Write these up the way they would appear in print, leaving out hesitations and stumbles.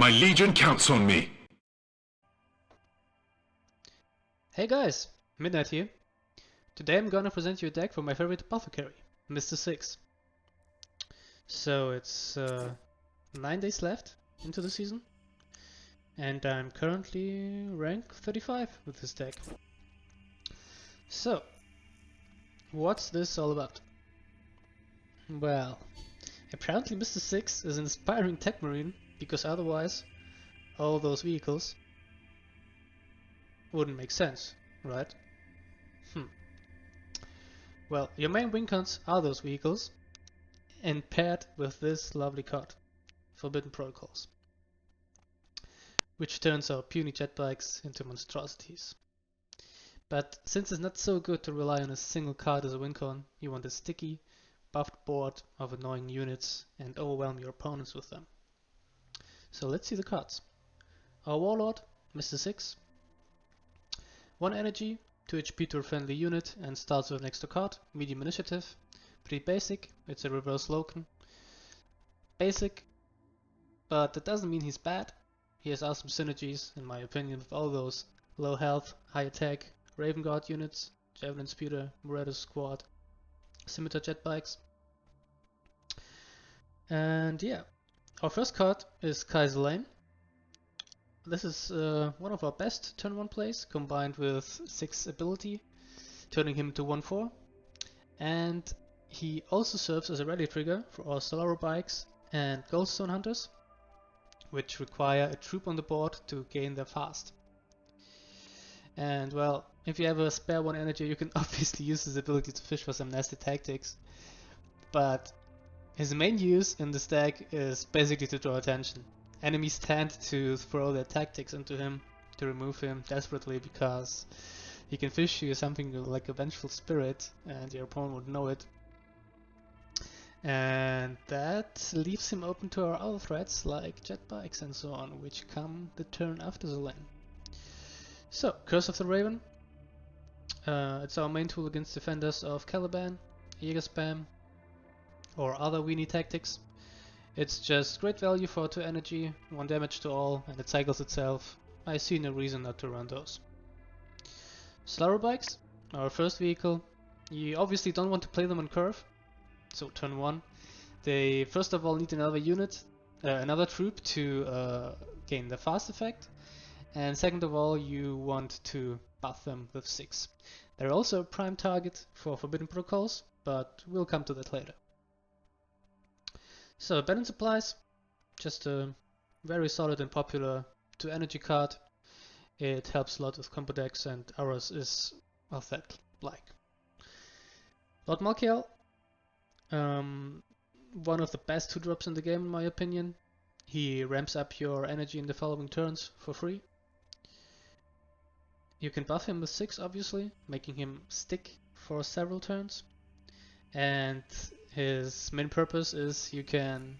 My legion counts on me. Hey guys, Midnight here. Today I'm gonna present you a deck for my favorite apothecary, Mr. Sixx. So it's 9 days left into the season, and I'm currently rank 35 with this deck. So, what's this all about? Well, apparently Mr. Sixx is an inspiring tech marine, because otherwise all those vehicles wouldn't make sense, right? Well, your main win cons are those vehicles, and paired with this lovely card, Forbidden Protocols, which turns our puny jet bikes into monstrosities. But since it's not so good to rely on a single card as a win con, you want a sticky, buffed board of annoying units and overwhelm your opponents with them. So let's see the cards. Our Warlord, Mr. Sixx. 1 energy, 2 HP to a friendly unit, and starts with an extra card, medium initiative. Pretty basic, it's a reverse Loken. Basic, but that doesn't mean he's bad. He has awesome synergies, in my opinion, with all those low health, high attack, Raven Guard units, Javelin Speeder, Marauder Squad, Scimitar jet bikes. And yeah, our first card is Kaiser Lane. This is one of our best turn 1 plays, combined with Sixx ability, turning him into 1/4. And he also serves as a rally trigger for our Solaro bikes and Goldstone Hunters, which require a troop on the board to gain their fast. And well, if you have a spare 1 energy, you can obviously use his ability to fish for some nasty tactics, but his main use in this deck is basically to draw attention. Enemies tend to throw their tactics into him to remove him desperately because he can fish you something like a Vengeful Spirit and your opponent would know it. And that leaves him open to our other threats like jet bikes and so on, which come the turn after the lane. So, Curse of the Raven. It's our main tool against defenders of Caliban, Jäger Spam, or other weenie tactics. It's just great value for 2 energy, 1 damage to all, and it cycles itself. I see no reason not to run those. Solaro bikes, our first vehicle. You obviously don't want to play them on curve, so turn 1. They first of all need another unit, another troop to gain the fast effect, and second of all you want to buff them with Sixx. They're also a prime target for Forbidden Protocols, but we'll come to that later. So, Balance Supplies, just a very solid and popular 2 energy card. It helps a lot with combo decks, and ours is of that like. Lord Malkiel, one of the best 2-drops in the game in my opinion. He ramps up your energy in the following turns for free. You can buff him with Sixx obviously, making him stick for several turns. And his main purpose is you can,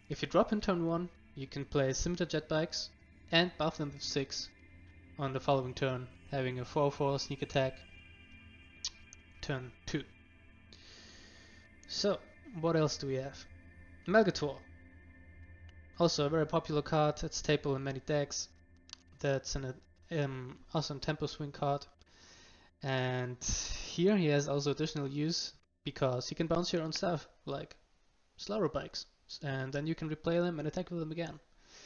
if you drop in turn 1, you can play Scimitar jet bikes and buff them with Sixx on the following turn, having a 4/4 sneak attack turn 2. So, what else do we have? Melgator. Also a very popular card, it's staple in many decks. That's an awesome tempo swing card. And here he has also additional use because you can bounce your own stuff, like Solaro bikes, and then you can replay them and attack with them again.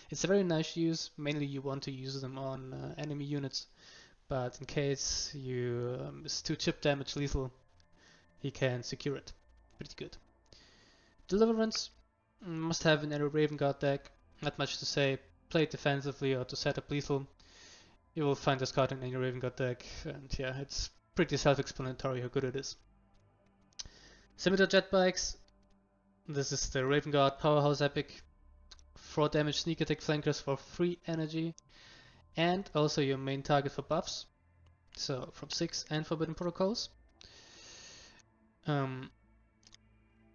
It's a very nice use, mainly you want to use them on enemy units, but in case you is 2 chip damage lethal, he can secure it. Pretty good. Deliverance, must have in every Raven Guard deck, not much to say, play it defensively or to set up lethal. You will find this card in any Raven Guard deck, and yeah, it's pretty self-explanatory how good it is. Scimitar jet bikes, this is the Raven Guard Powerhouse Epic. 4 damage sneak attack flankers for 3 energy, and also your main target for buffs, so from Sixx and Forbidden Protocols.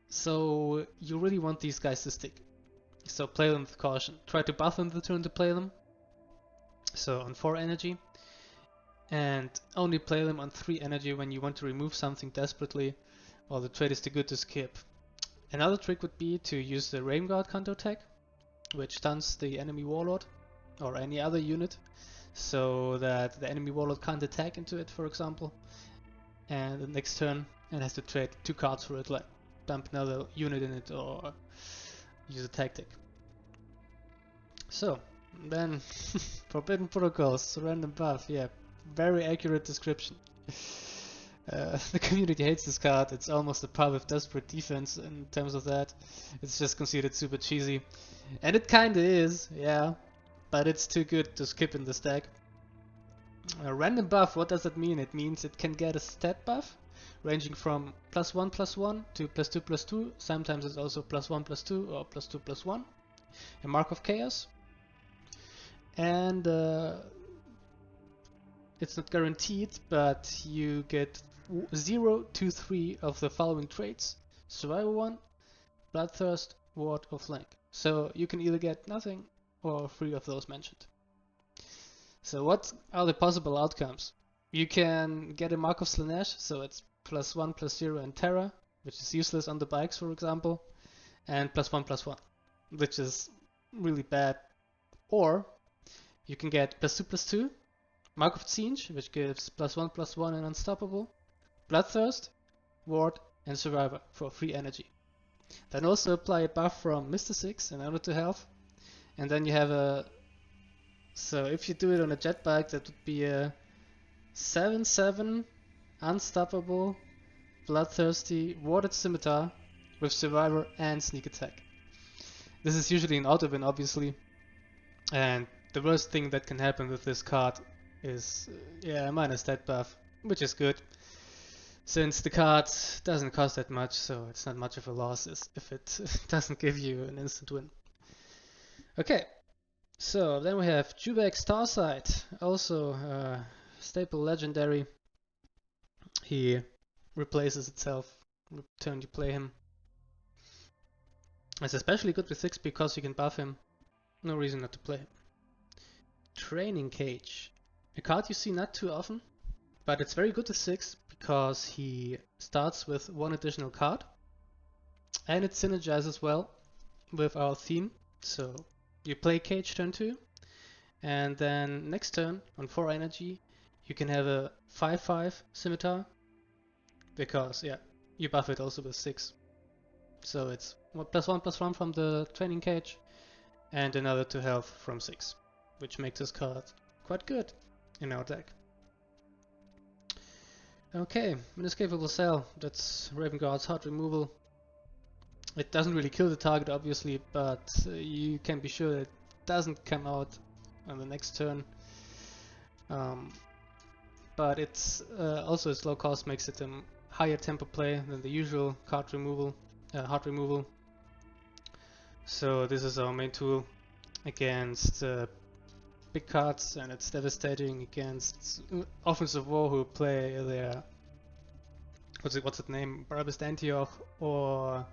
So you really want these guys to stick, so play them with caution. Try to buff them the turn to play them, so on 4 energy, and only play them on 3 energy when you want to remove something desperately, while the trade is too good to skip. Another trick would be to use the Raven Guard counterattack, which stuns the enemy warlord or any other unit, so that the enemy warlord can't attack into it, for example. And the next turn it has to trade 2 cards for it, like dump another unit in it or use a tactic. So then Forbidden Protocols, random buff, yeah, very accurate description. The community hates this card. It's almost a par with Desperate Defense in terms of that. It's just considered super cheesy. And it kinda is, yeah, but it's too good to skip in the stack. A random buff, what does that mean? It means it can get a stat buff ranging from +1/+1 to +2/+2. Sometimes it's also +1/+2 or +2/+1. A Mark of Chaos. And it's not guaranteed, but you get 0 to 3 of the following traits: Survival 1, Bloodthirst, Ward, or Flank. So you can either get nothing or 3 of those mentioned. So what are the possible outcomes? You can get a Mark of Slanesh, so it's +1/+0 and Terra, which is useless on the bikes, for example, and +1/+1, which is really bad. Or you can get +2/+2, Mark of Siege, which gives +1/+1 and Unstoppable, Bloodthirst, Ward, and Survivor for 3 energy. Then also apply a buff from Mr. Sixx in order to health, and then you have a... So if you do it on a jet bike, that would be a 7/7 Unstoppable, Bloodthirsty, Warded Scimitar with Survivor and Sneak Attack. This is usually an auto win, obviously, and the worst thing that can happen with this card is minus that buff, which is good, since the card doesn't cost that much, so it's not much of a loss if it doesn't give you an instant win. Okay, so then we have Jubek Starsight, also staple legendary. He replaces itself turn you play him. It's especially good with Sixx because you can buff him. No reason not to play him. Training Cage. A card you see not too often, but it's very good with Sixx because he starts with 1 additional card and it synergizes well with our theme. So you play Cage turn 2 and then next turn on 4 energy you can have a 5/5 Scimitar because you buff it also with Sixx. So it's +1/+1 from the Training Cage and another 2 health from Sixx, which makes this card quite good in our deck. Okay, Inescapable Cell, that's Raven Guard's hard removal. It doesn't really kill the target, obviously, but you can be sure that it doesn't come out on the next turn. But it's also its low cost makes it a higher tempo play than the usual card removal, hard removal. So this is our main tool against big cards, and it's devastating against Offensive War who play their what's its name, Barabist Antioch, or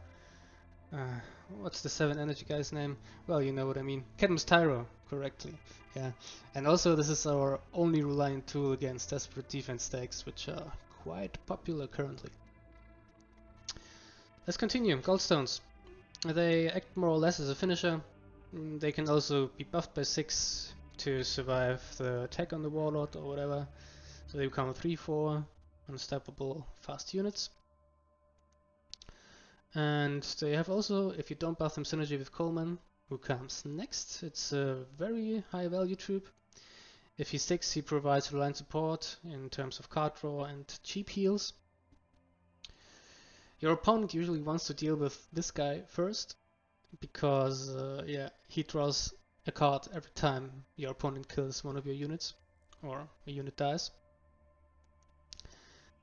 what's the 7 energy guy's name? Well, you know what I mean. Cadmus Tyro, correctly. Yeah, and also this is our only reliant tool against Desperate Defense decks, which are quite popular currently. Let's continue. Goldstones. They act more or less as a finisher. They can also be buffed by 6 to survive the attack on the Warlord or whatever. So they become 3/4 unstoppable fast units. And they have also, if you don't buff them, synergy with Coleman, who comes next. It's a very high value troop. If he sticks, he provides reliant support in terms of card draw and cheap heals. Your opponent usually wants to deal with this guy first, because he draws a card every time your opponent kills one of your units, or a unit dies.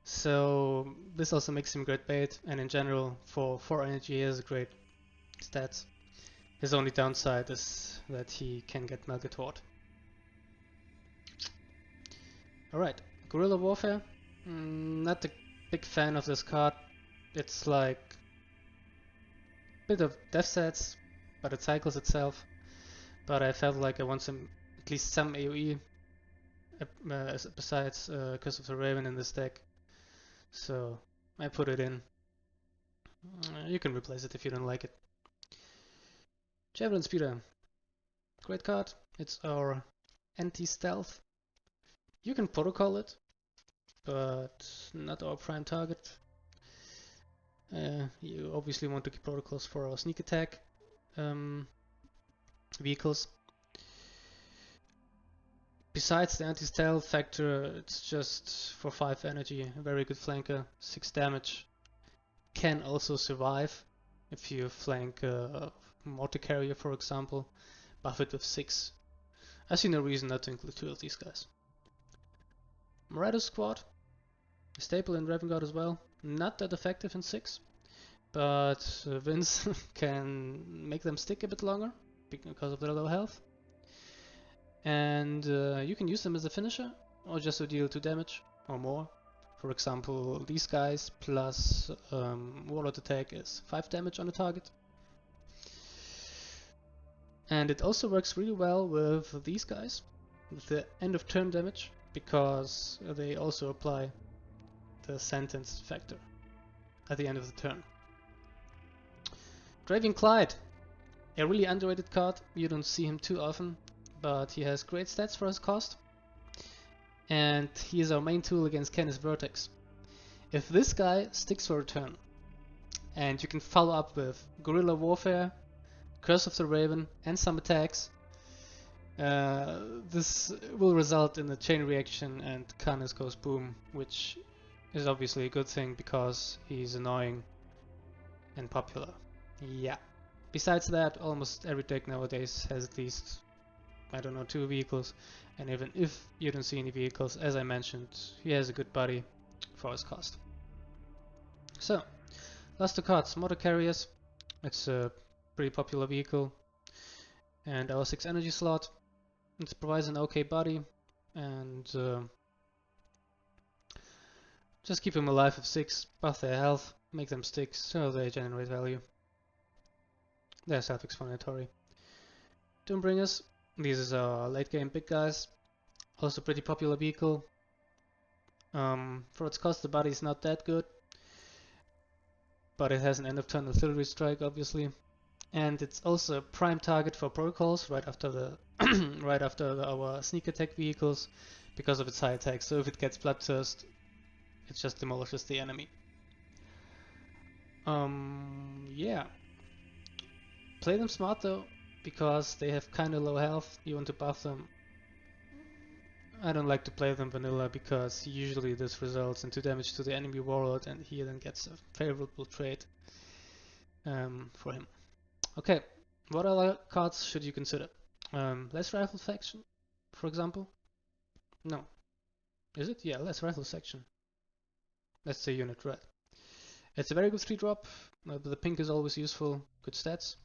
So this also makes him great bait, and in general for 4 energy he has a great stats. His only downside is that he can get Melgator. Alright, Guerrilla Warfare. Not a big fan of this card. It's like a bit of death sets, but it cycles itself. But I felt like I want at least some AoE besides Curse of the Raven in this deck. So I put it in. You can replace it if you don't like it. Javelin Speeder. great card. It's our anti-stealth. You can protocol it, but not our prime target. You obviously want to keep protocols for our sneak attack vehicles. Besides the anti-stealth factor, it's just for 5 energy, a very good flanker. 6 damage. Can also survive if you flank a mortar carrier, for example. Buff it with 6. I see no reason not to include 2 of these guys. Marauder Squad, a staple in Raven Guard as well. Not that effective in 6, but Vince can make them stick a bit longer because of their low health. And you can use them as a finisher or just to deal 2 damage or more. For example, these guys plus Warlord attack is 5 damage on the target. And it also works really well with these guys, with the end of turn damage, because they also apply the sentence factor at the end of the turn. Draven Clyde, a really underrated card. You don't see him too often, but he has great stats for his cost. And he is our main tool against Canis Vertex. If this guy sticks for a turn, and you can follow up with Guerrilla Warfare, Curse of the Raven, and some attacks, this will result in a chain reaction and Canis goes boom, which is obviously a good thing because he's annoying and popular. Yeah. Besides that, almost every deck nowadays has at least, I don't know, 2 vehicles, and even if you don't see any vehicles, as I mentioned, he has a good body for his cost. So, last 2 cards, Mortar Carriers. It's a pretty popular vehicle, and our 6 energy slot. It provides an okay body, and just keep them alive with 6, buff their health, make them stick so they generate value. They're self-explanatory. Doombringers, these are our late game big guys, also pretty popular vehicle. For its cost, the body is not that good, but it has an end of turn artillery strike obviously, and it's also a prime target for protocols right after the right after our sneak attack vehicles because of its high attack. So if it gets bloodthirst, it just demolishes the enemy. Yeah. Play them smart though, because they have kinda low health. You want to buff them. I don't like to play them vanilla because usually this results in 2 damage to the enemy warlord, and he then gets a favorable trade for him. Okay, what other cards should you consider? Less Rifle Faction, for example? No. Is it? Yeah, Less Rifle Section. That's the unit, right? It's a very good 3-drop. The pink is always useful, good stats.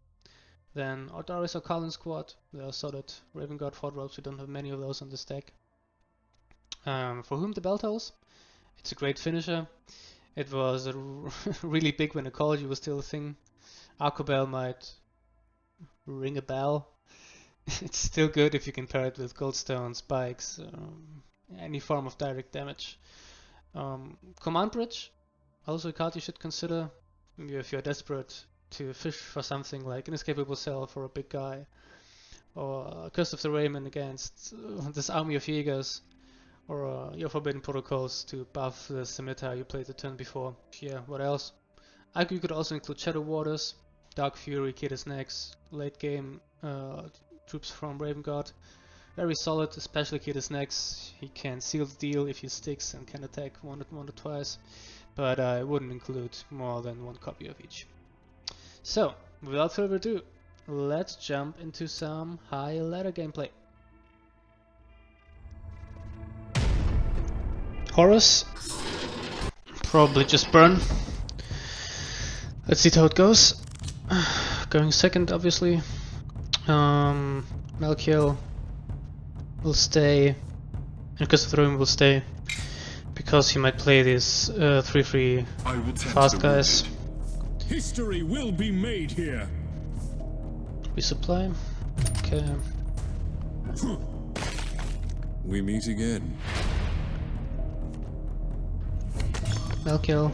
Then Ardaris or Kalin Squad, they are solid Raven Guard 4-drops. We don't have many of those on this deck. For Whom the Bell Tolls, it's a great finisher. It was really big when Ecology was still a thing. Arcobell might ring a bell. It's still good if you can pair it with Goldstone, Spikes, any form of direct damage. Command Bridge, also a card you should consider if you're desperate to fish for something like Inescapable Cell for a big guy, or Curse of the Raven against this army of Jaegers, or your Forbidden Protocols to buff the scimitar you played the turn before. Yeah, what else? You could also include Shadow Warders, Dark Fury, Kid's Nex, late game troops from Raven Guard. Very solid, especially Kid's Nex. He can seal the deal if he sticks and can attack one or twice, but I wouldn't include more than 1 copy of each. So, without further ado, let's jump into some high ladder gameplay. Horus, probably just burn. Let's see how it goes. Going second, obviously. Malkiel will stay, and Curse of the Raven will stay, because he might play these 3-3 fast guys. History will be made here. Resupply. Okay. We meet again. Malkiel.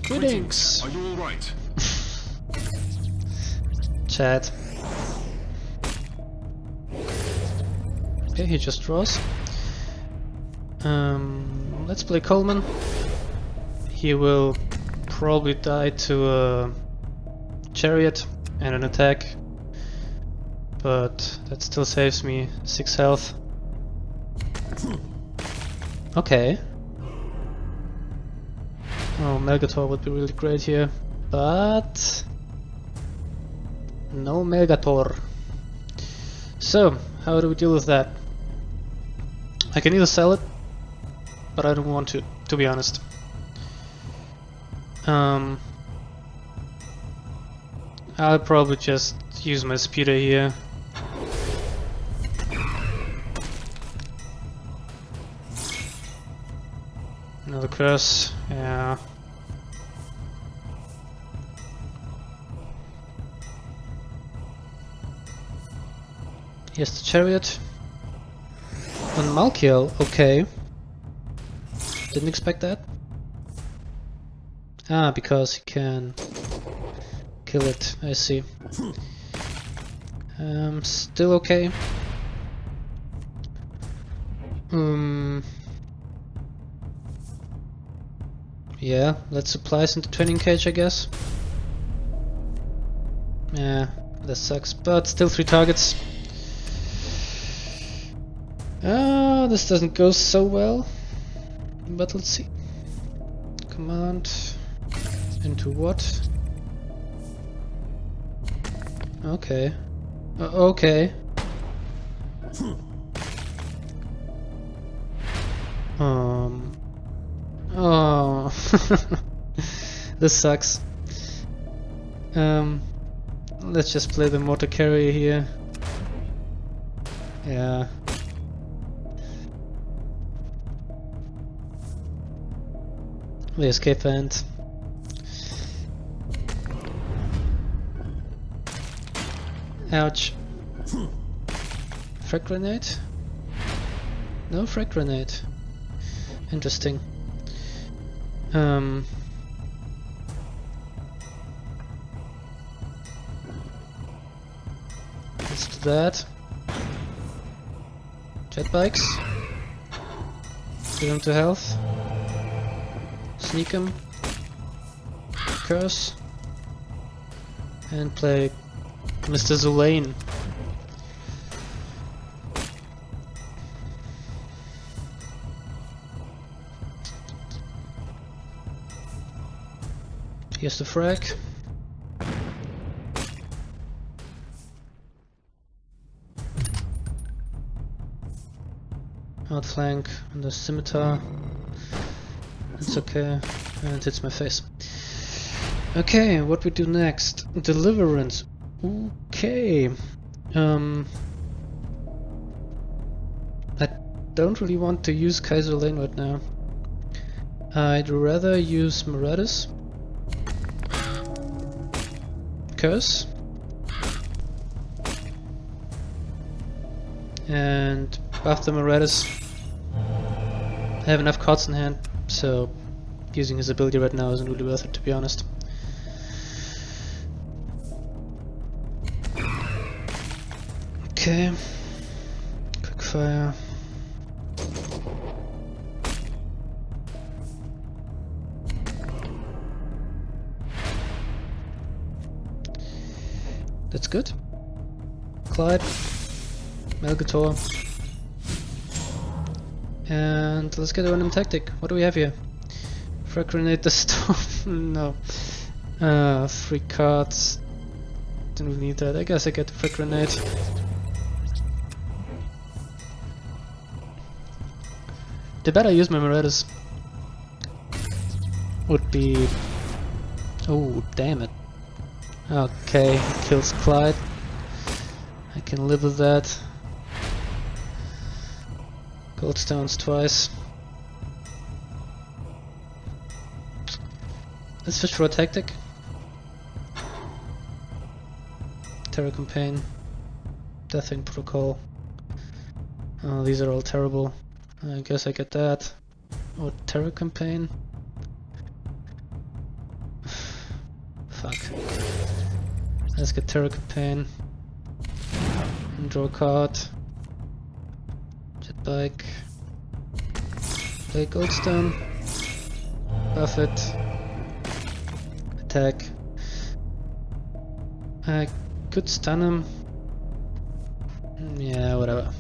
Greetings! Are you alright? Chat. Okay, he just draws. Let's play Coleman. He will probably die to a chariot and an attack, but that still saves me 6 health. Okay. Oh, Melgator would be really great here, but no Melgator. So, how do we deal with that? I can either sell it, but I don't want to be honest. I'll probably just use my speeder here. Another curse, yeah. Here's the chariot. On Malkiel, okay. Didn't expect that. Ah, because he can kill it, I see. Still okay. Yeah, let's supplies into training cage, I guess. Yeah, that sucks, but still 3 targets. This doesn't go so well, but let's see. Command into what? Okay. Okay. Oh. This sucks. Let's just play the mortar carrier here. Yeah. The escape end. Ouch. Frag grenade? No frag grenade. Interesting. Let's do that. Jet bikes. Give him to health. Sneak him. Curse. And play Mr. Zulaine. Here's the frag. Outflank and the scimitar. It's okay. And it hits my face. Okay, what we do next? Deliverance. Okay. I don't really want to use Kaiser Lane right now. I'd rather use Marauders. Curse. And buff the Marauders. I have enough cards in hand, so using his ability right now isn't really worth it, to be honest. Okay. Quick fire. That's good. Clyde. Melgator. And let's get a random tactic. What do we have here? Frag grenade the storm. No. 3 cards. Didn't really need that. I guess I get the frag grenade. The better I use my Marauders would be... Oh, damn it. Okay, he kills Clyde. I can live with that. Goldstones twice. Let's switch for a tactic. Terror Campaign. Deathwing Protocol. Oh, these are all terrible. I guess I get that. Or Terror Campaign. Fuck. Let's get Terror Campaign. And draw a card. Jet Bike. Play Goldstone. Buff it. Attack. I could stun him. Yeah, whatever.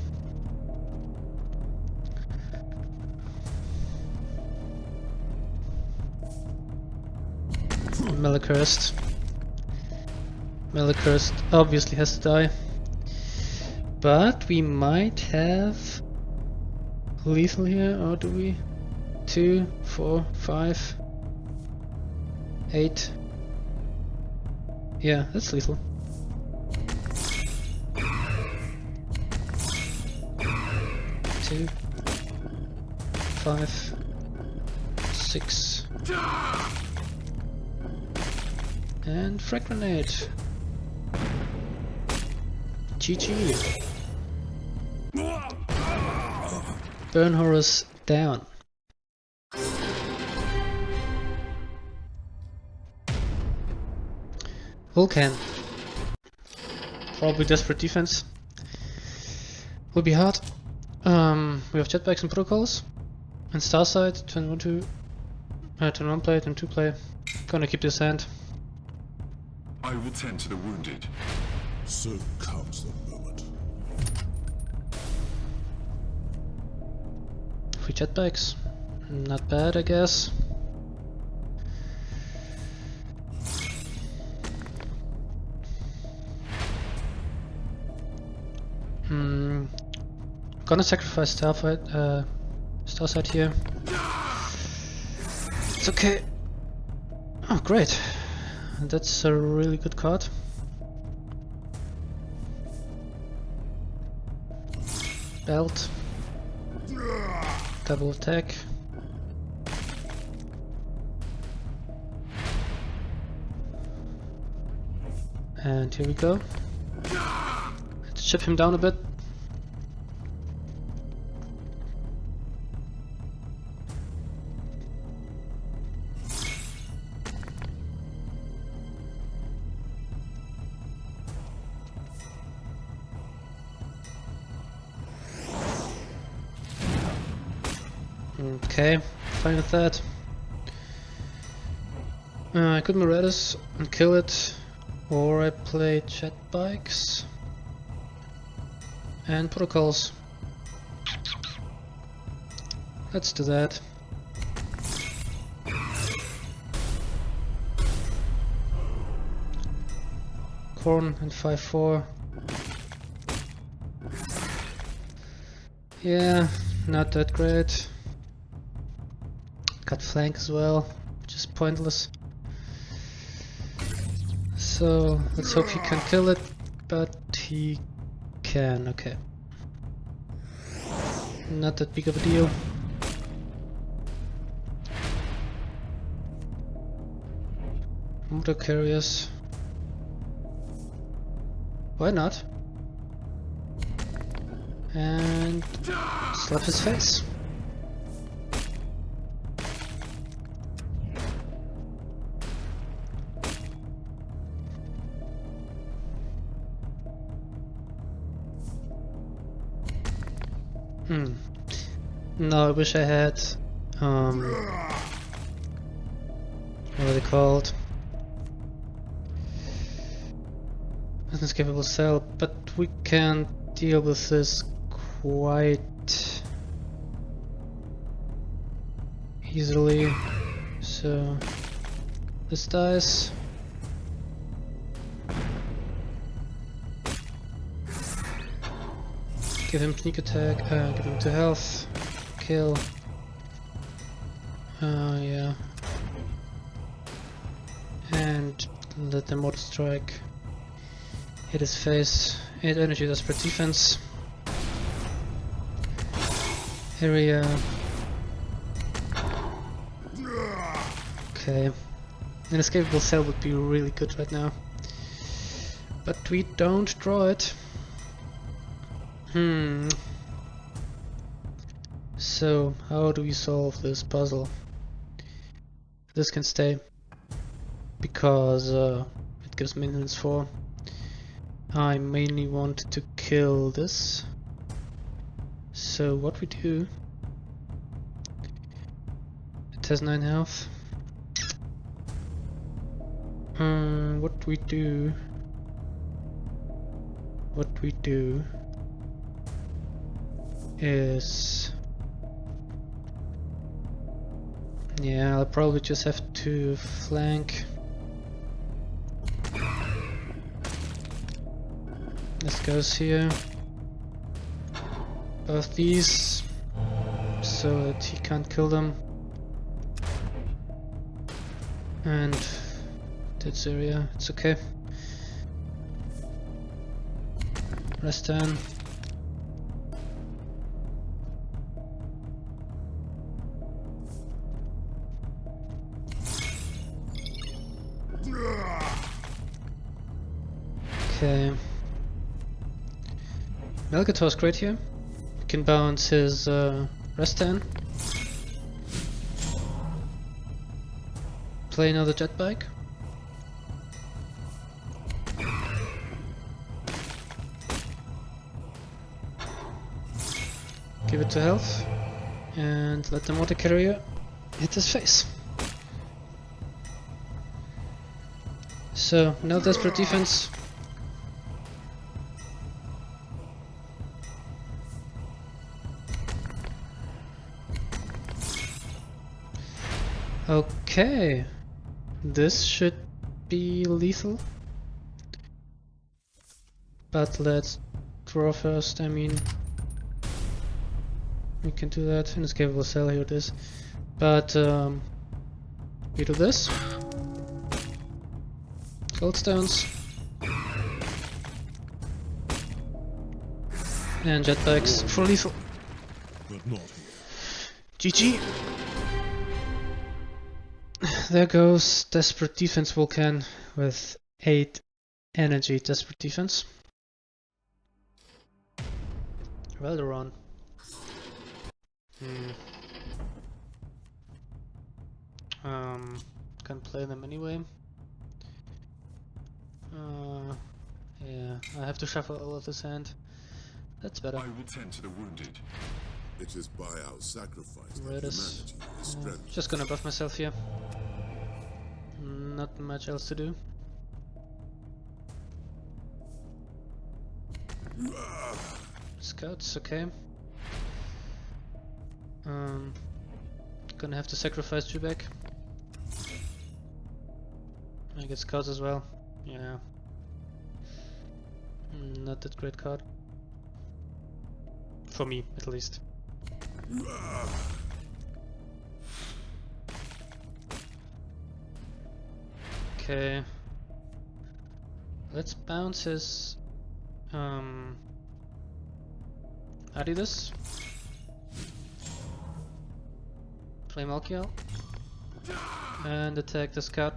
Malacurst. Malacurst obviously has to die. But we might have lethal here, or do we? 2, 4, 5, 8. Yeah, that's lethal. 2, 5, 6. And frag grenade. GG. Burn Horus down. Vulcan. Probably desperate defense. Will be hard. We have jetpacks and protocols. And Starsight, turn 1 play, turn 2 play. Gonna keep this hand. I will tend to the wounded. So comes the moment. 3 jetpacks. Not bad, I guess. Gonna sacrifice Starsight here. It's okay. Oh, great. That's a really good card. Belt. Double attack. And here we go. Let's chip him down a bit. Okay, fine with that. I could Moretus and kill it, or I play jet bikes and protocols. Let's do that. Corn and 5-4. Yeah, not that great. Got flank as well, which is pointless. So let's hope he can kill it, but he can, okay. Not that big of a deal. Motor carriers. Why not? And slap his face. No, I wish I had what are they called? Business capable cell, but we can deal with this quite easily. So this dies. Give him sneak attack, give him 2 health, kill. Yeah. And let the mortar strike hit his face. 8 energy, that's for defense. Area. Okay. An escapable cell would be really good right now. But we don't draw it. So, how do we solve this puzzle? This can stay, because it gives maintenance 4. I mainly want to kill this. So what we do... It has 9 health. What we do is... Yeah, I'll probably just have to flank. This goes here. Both these, so that he can't kill them. And this area, it's okay. Rest down. Okay. Melgator's great here. We can bounce his rest turn. Play another jet bike. Give it to health. And let the mortar carrier hit his face. So, no desperate defense. Okay, this should be lethal, but let's draw first. I mean, we can do that. Inescapable cell, here it is. But we do this. Goldstones and jetpacks for lethal. But not GG. here. There goes Desperate Defense Vulcan with 8 energy Desperate Defense. Well done. Can't play them anyway. Yeah, I have to shuffle all of this hand. That's better. I will tend to the wounded. It is by our sacrifice that Redis. humanity is strengthened. Just gonna buff myself here. Not much else to do. Scouts, okay. Gonna have to sacrifice Jubek. I get scouts as well. Yeah. Not that great card. For me, at least. Okay. Let's bounce his Adidas. Play Malkiel. And attack the scout.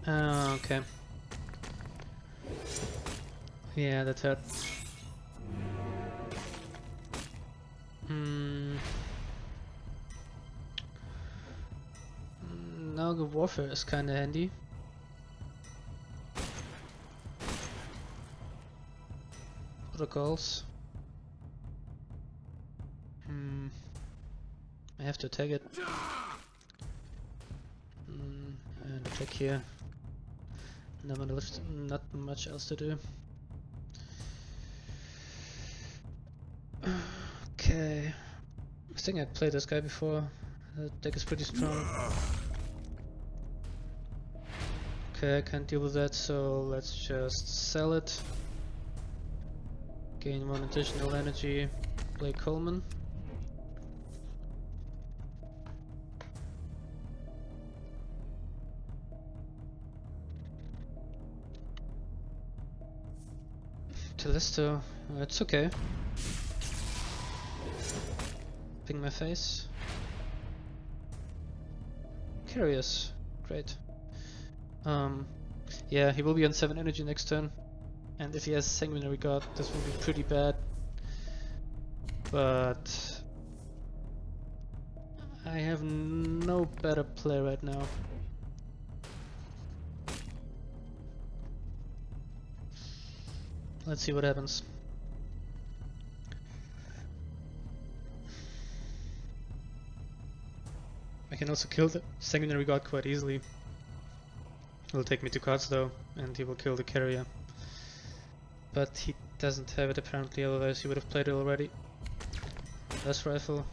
Okay. Yeah, that hurt. Now the warfare is kinda handy. Protocols. I have to tag it. And attack here. Not much else to do. Okay. I think I played this guy before. The deck is pretty strong. Okay, I can't deal with that, so let's just sell it. Gain 1 additional energy. Play Coleman. Telesto, it's okay. Ping my face. Curious, great. Yeah, he will be on 7 energy next turn. And if he has Sanguinary God, this will be pretty bad. But I have no better play right now. Let's see what happens. I can also kill the Sanguinary God quite easily. He'll take me 2 cards though, and he will kill the carrier. But he doesn't have it apparently, otherwise he would have played it already. Last rifle.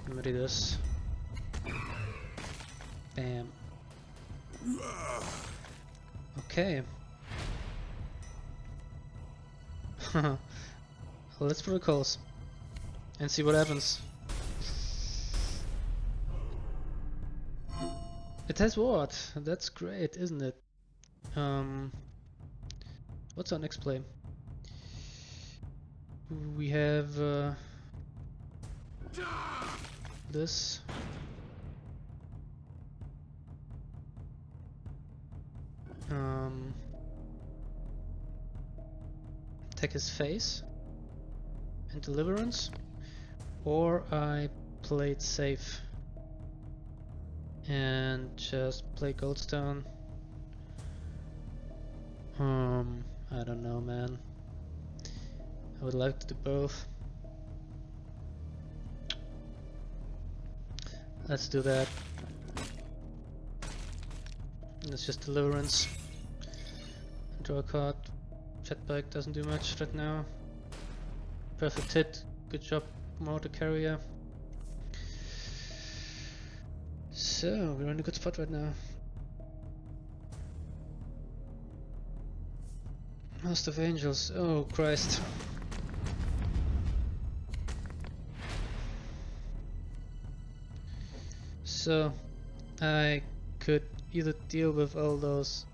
Ready this. Bam. Okay. Let's protocols and see what happens. It has ward. That's great, isn't it? What's our next play? We have this. Attack his face and deliverance, or I play it safe and just play Goldstone. I don't know, man. I would like to do both. Let's do that. And it's just deliverance. Draw a card. Jetbike doesn't do much right now. Perfect hit. Good job, motor carrier. So we're in a good spot right now. Host of Angels. Oh Christ. So I could either deal with all those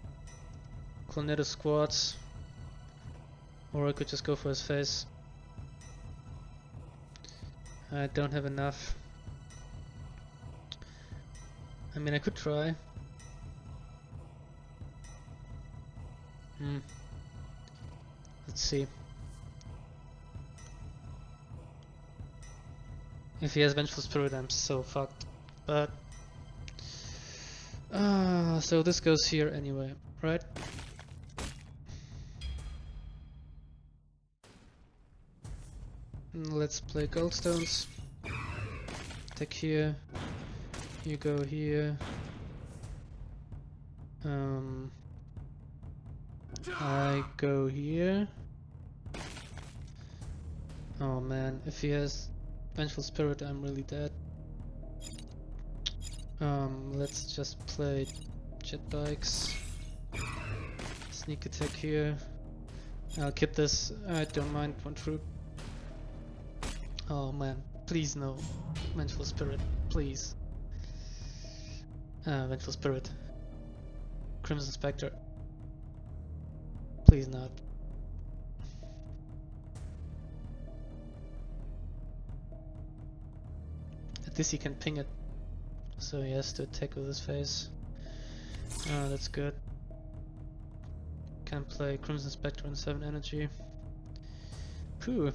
Clonetta squads, or I could just go for his face. I don't have enough. I mean, I could try. Let's see. If he has Vengeful Spirit, I'm so fucked. But so this goes here anyway, right? Let's play Goldstones. Take here. You go here. I go here. Oh man, if he has Vengeful Spirit, I'm really dead. Let's just play jet bikes. Sneak attack here. I'll keep this. I don't mind 1 troop. Oh man, please no. Vengeful Spirit, please. Vengeful Spirit. Crimson Spectre. Please not. At least he can ping it. So he has to attack with his face. Oh, that's good. Can play Crimson Spectre and 7 energy. Phew.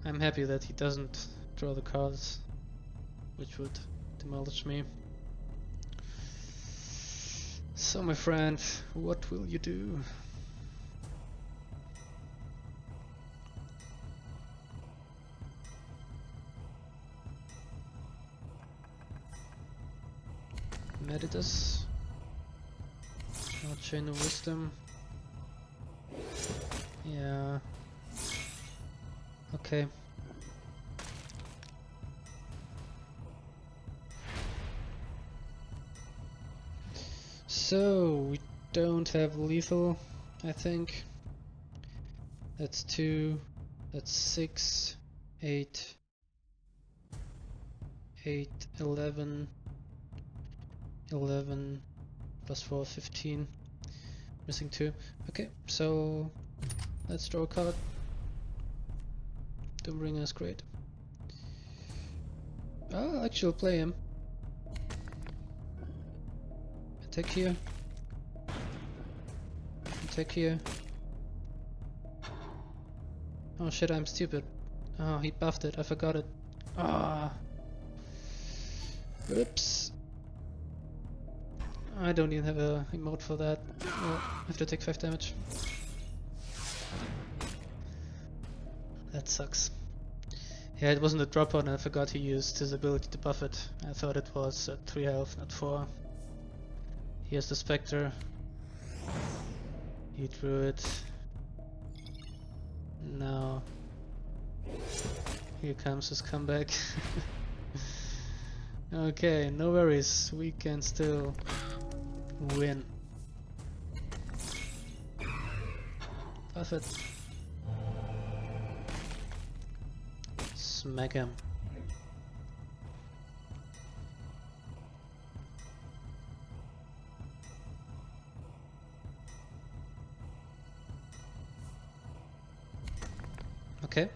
I'm happy that he doesn't draw the cards, which would demolish me. So my friend, what will you do? Meditus. Chain of Wisdom. Yeah. Okay. So we don't have lethal, I think. That's 2. That's 6, 8, 8, 11, 11 plus 4, 15. Missing 2. Okay, so let's draw a card. Doombringer is great. Oh, actually I'll play him. Attack here. Attack here. Oh shit, I'm stupid. Oh, he buffed it. I forgot it. Ah. Oops. I don't even have a emote for that. Well, I have to take 5 damage. That sucks. Yeah, it wasn't a drop on, I forgot he used his ability to buff it. I thought it was at 3 health, not 4. Here's the Spectre. He drew it. Now here comes his comeback. Okay, no worries, we can still win. Buff it. Smack him. Okay.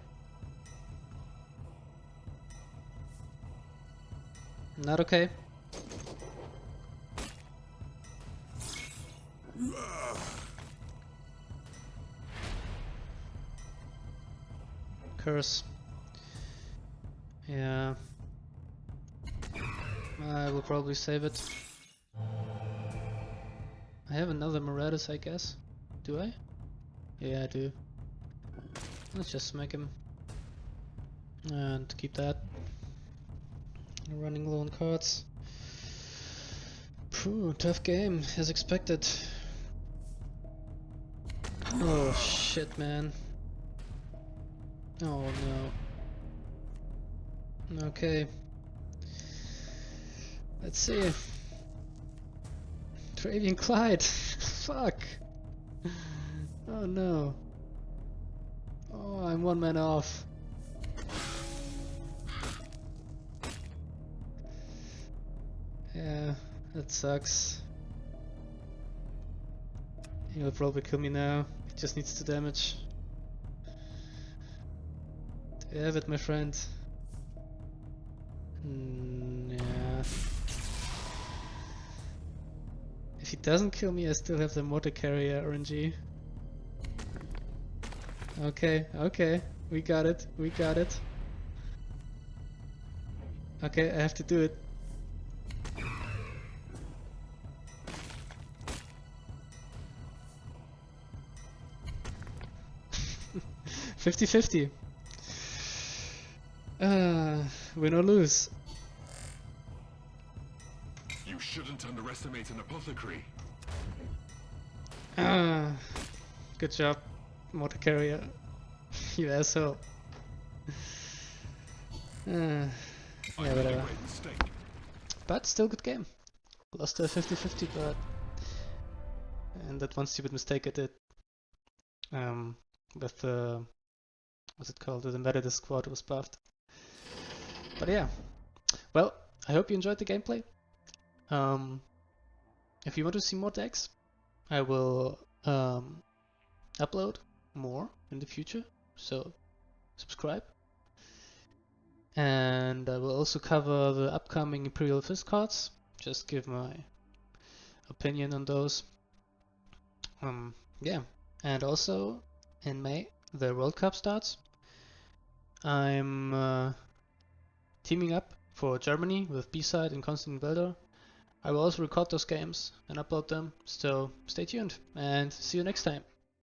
Not okay. Curse. Yeah. I will probably save it. I have another Marauders, I guess. Do I? Yeah, I do. Let's just smack him. And keep that. Running low on cards. Phew, tough game, as expected. Oh shit, man. Oh no. Okay. Let's see. Travian Clyde. Fuck. Oh no. Oh, I'm 1 man off. Yeah, that sucks. He'll probably kill me now. He just needs 2 damage. Do you have it, my friend? Yeah. If he doesn't kill me, I still have the Mortar Carrier RNG. Okay, okay. We got it. We got it. Okay, I have to do it. 50-50. Win or lose. You shouldn't underestimate an apothecary. Good job, Mortar Carrier. You asshole. Yeah, whatever. But still good game. Lost a 50-50, but... And that one stupid mistake I did. With the... What's it called? The Embedded Squad was buffed. But yeah. Well, I hope you enjoyed the gameplay. If you want to see more decks, I will upload more in the future, so subscribe. And I will also cover the upcoming Imperial Fist cards, just give my opinion on those. Yeah, and also in May the World Cup starts. I'm teaming up for Germany with B-Side and Constant Welder. I will also record those games and upload them, so stay tuned and see you next time.